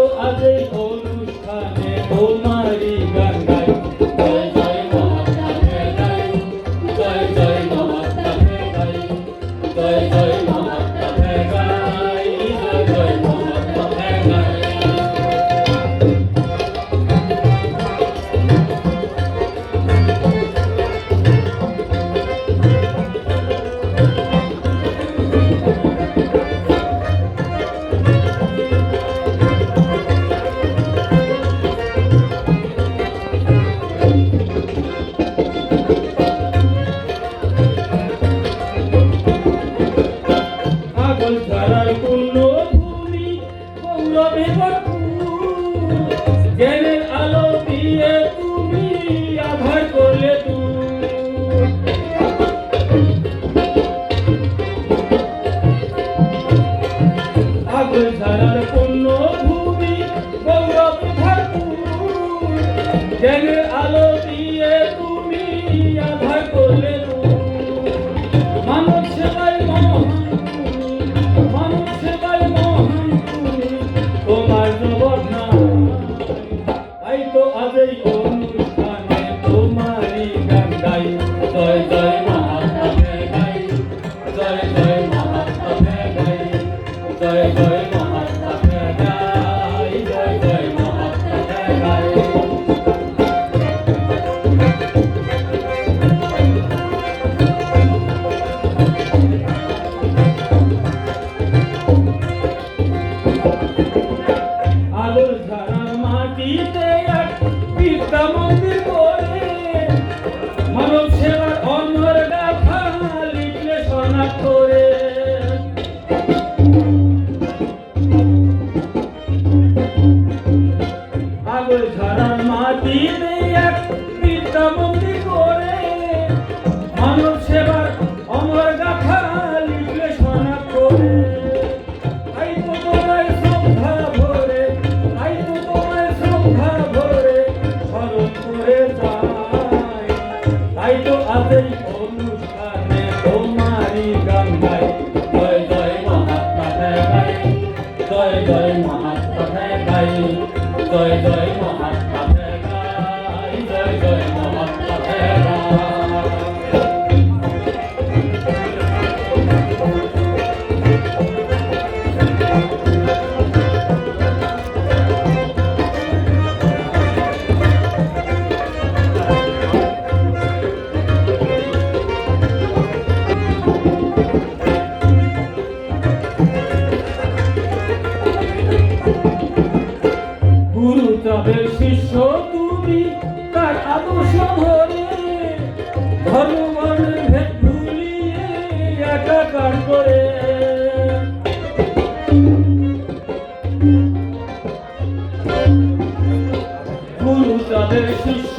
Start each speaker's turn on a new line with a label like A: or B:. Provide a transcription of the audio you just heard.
A: তো আজ এই অনুষ্ঠানে তোমারই গান গাই। জয় জয় মহাত্মা গাই, জয় জয় মহাত্মা গাই, জয় জয় মহাত্মা গাই, জয় জয় মহাত্মা গাই। ধারার পূর্ণ ভূমি গৌরবে ভরপুর, জ্ঞানের আলো দিয়ে তুমি আধার করলে দূর। আগল ধারার পূর্ণ ভূমি গৌরবে ভরপুর, জ্ঞানের আলো দিয়ে তুমি আধার করলে দূর। মানব সেবায় মহান মানুষ সেবায় মহান তোমার জবাব নাই। তাই তো আজ এই অনুষ্ঠানে তোমারই গান গাই। জয় জয় মহাত্মা গাই, জয় জয় মহাত্মা গাই, জয় জয় মহাত্মা গাই, জয় জয় মহাত্মা গাই। আলোর ধারার মাটিতে এক বিদ্যা মন্দির করে, মানব সেবার অন্যর গাথা লিখলে শনাক্ত করে। আলোর ধারার মাটিতে এক বিদ্যা মন্দির করে, মানব সেবার অন্যর গাথা লিখলে শনাক্ত করে। তাই তো তোমায় শ্রদ্ধা ভরে, তাই তো তোমায় শ্রদ্ধা ভরে স্মরণ করে যাই। তাই তো আজ এই অনুষ্ঠানে তোমারই গান গাই। জয় জয় মহাত্মা গাই, জয় জয় মহাত্মা গাই, জয় জয় মহাত্মা গাই, জয় জয় মহাত্মা গাই। গুরুচাঁদের শিষ্য তুমি, তার আদর্শ ধরে ধর্ম বর্ণের ভেদ ভুলিয়ে একাকার করে। গুরুচাঁদের শিষ্য